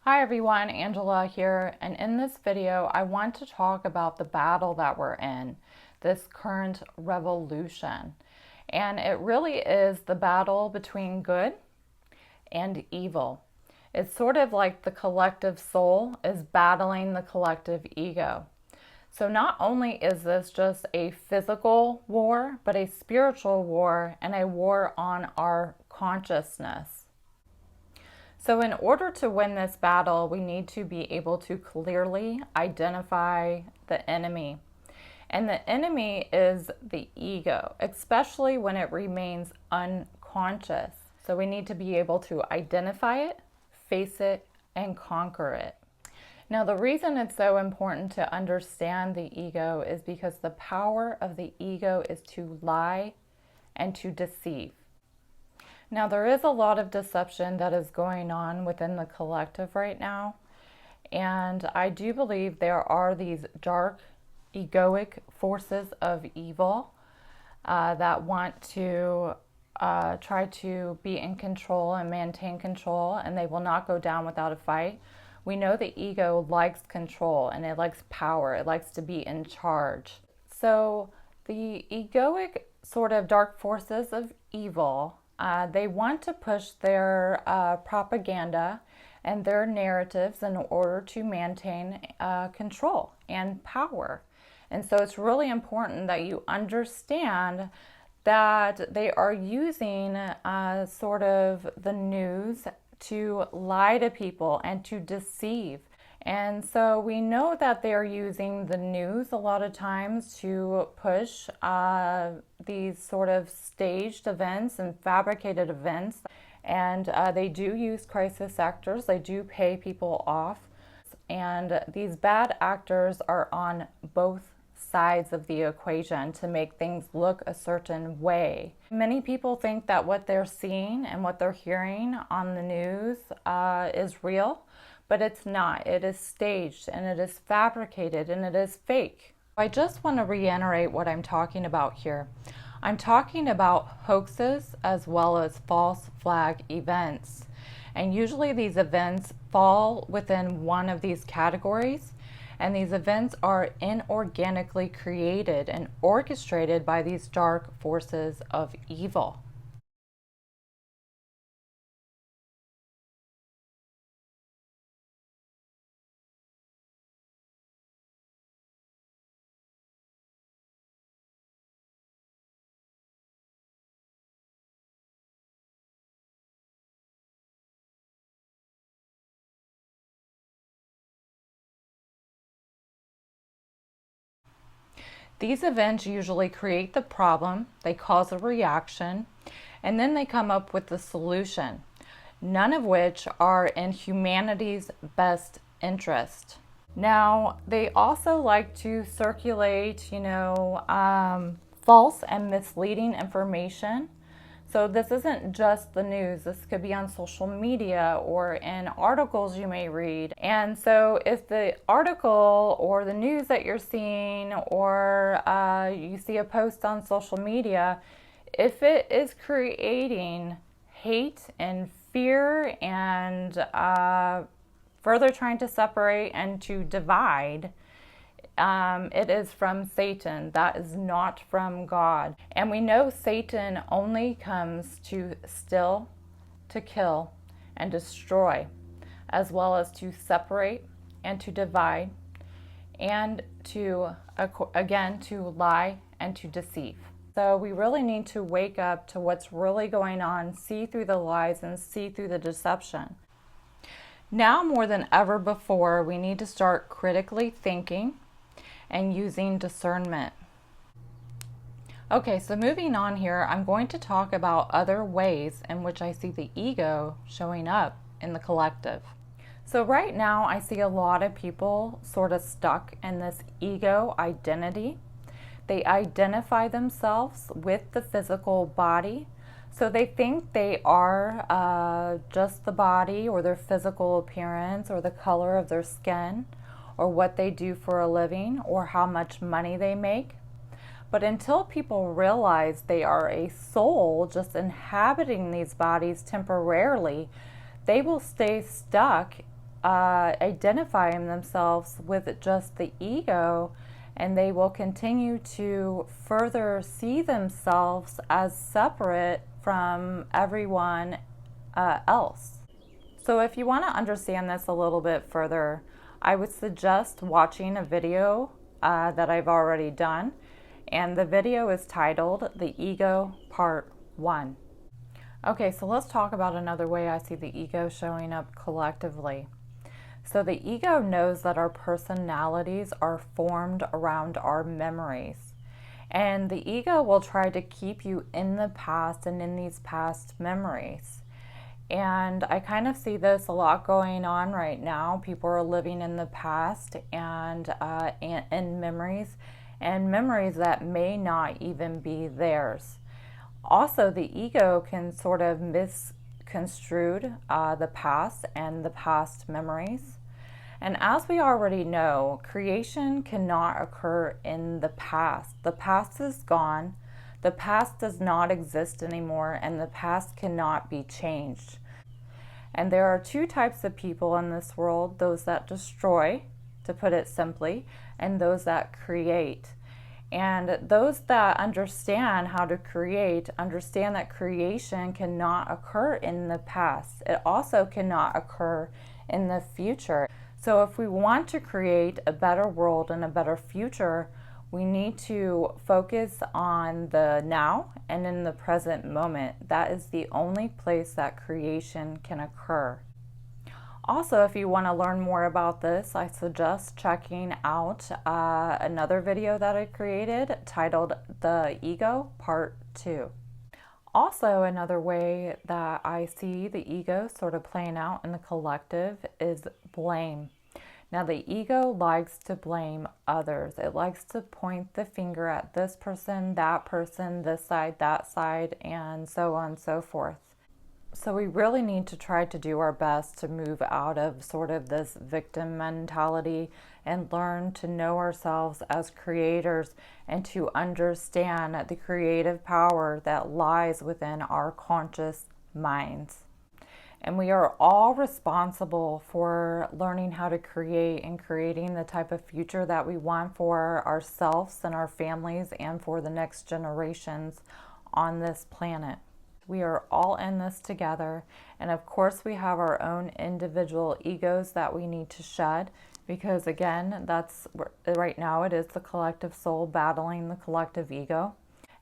Hi everyone, Angela here, and in this video I want to talk about the battle that we're in, this current revolution. And it really is the battle between good and evil. It's sort of like the collective soul is battling the collective ego. So not only is this just a physical war, but a spiritual war and a war on our consciousness. So in order to win this battle, we need to be able to clearly identify the enemy. And the enemy is the ego, especially when it remains unconscious. So we need to be able to identify it, face it, and conquer it. Now, the reason it's so important to understand the ego is because the power of the ego is to lie and to deceive. Now, there is a lot of deception that is going on within the collective right now. And I do believe there are these dark, egoic forces of evil that want to try to be in control and maintain control, and they will not go down without a fight. We know the ego likes control and it likes power, it likes to be in charge. So the egoic sort of dark forces of evil, they want to push their propaganda and their narratives in order to maintain control and power. And so it's really important that you understand that they are using sort of the news to lie to people and to deceive. And so we know that they're using the news a lot of times to push these sort of staged events and fabricated events. And they do use crisis actors, they do pay people off. And these bad actors are on both sides of the equation to make things look a certain way. Many people think that what they're seeing and what they're hearing on the news is real. But it's not. It is staged and it is fabricated and it is fake. I just want to reiterate what I'm talking about here. I'm talking about hoaxes as well as false flag events. And usually these events fall within one of these categories. And these events are inorganically created and orchestrated by these dark forces of evil. These events usually create the problem, they cause a reaction, and then they come up with the solution, none of which are in humanity's best interest. Now, they also like to circulate, false and misleading information. So this isn't just the news. This could be on social media or in articles you may read. And so if the article or the news that you're seeing or you see a post on social media, if it is creating hate and fear and further trying to separate and to divide, it is from Satan. That is not from God. And we know Satan only comes to steal, to kill, and destroy, as well as to separate and to divide, and to, again, to lie and to deceive. So we really need to wake up to what's really going on, see through the lies and see through the deception. Now more than ever before, we need to start critically thinking and using discernment. Okay, so moving on here, I'm going to talk about other ways in which I see the ego showing up in the collective. So right now I see a lot of people sort of stuck in this ego identity. They identify themselves with the physical body. So they think they are just the body or their physical appearance or the color of their skin, or what they do for a living, or how much money they make. But until people realize they are a soul just inhabiting these bodies temporarily, they will stay stuck identifying themselves with just the ego, and they will continue to further see themselves as separate from everyone else. So if you want to understand this a little bit further, I would suggest watching a video that I've already done, and the video is titled The Ego Part 1. Okay, so let's talk about another way I see the ego showing up collectively. So the ego knows that our personalities are formed around our memories. And the ego will try to keep you in the past and in these past memories. And I kind of see this a lot going on right now. People are living in the past and in memories, and memories that may not even be theirs. Also, the ego can sort of misconstrue the past and the past memories. And as we already know, creation cannot occur in the past. The past is gone. The past does not exist anymore, and the past cannot be changed. And there are two types of people in this world: those that destroy, to put it simply, and those that create. And those that understand how to create understand that creation cannot occur in the past. It also cannot occur in the future. So if we want to create a better world and a better future, we need to focus on the now and in the present moment. That is the only place that creation can occur. Also, if you want to learn more about this, I suggest checking out another video that I created titled The Ego Part 2. Also, another way that I see the ego sort of playing out in the collective is blame. Now, the ego likes to blame others. It likes to point the finger at this person, this side, that side, and so on and so forth. So we really need to try to do our best to move out of sort of this victim mentality and learn to know ourselves as creators and to understand the creative power that lies within our conscious minds. And we are all responsible for learning how to create and creating the type of future that we want for ourselves and our families and for the next generations on this planet. We are all in this together, and of course we have our own individual egos that we need to shed, because again, that's right now it is the collective soul battling the collective ego.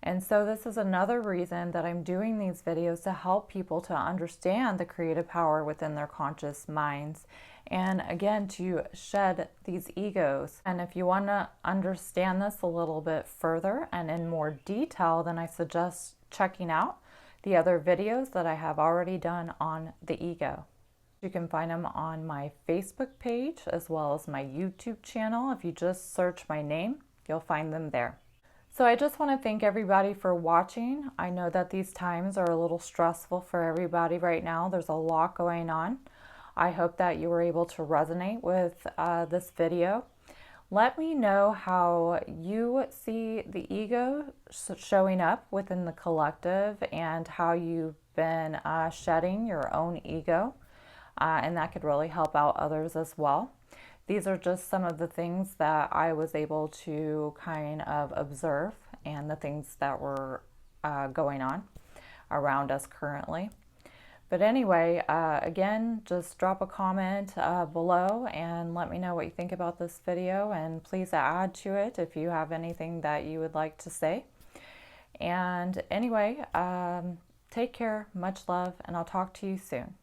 And so this is another reason that I'm doing these videos, to help people to understand the creative power within their conscious minds, and again to shed these egos. And if you want to understand this a little bit further and in more detail, then I suggest checking out the other videos that I have already done on the ego. You can find them on my Facebook page as well as my YouTube channel. If you just search my name, you'll find them there. So I just want to thank everybody for watching. I know that these times are a little stressful for everybody right now. There's a lot going on. I hope that you were able to resonate with this video. Let me know how you see the ego showing up within the collective and how you've been shedding your own ego. And that could really help out others as well. These are just some of the things that I was able to kind of observe and the things that were going on around us currently. But anyway, again, just drop a comment below and let me know what you think about this video, and please add to it if you have anything that you would like to say. And anyway, take care, much love, and I'll talk to you soon.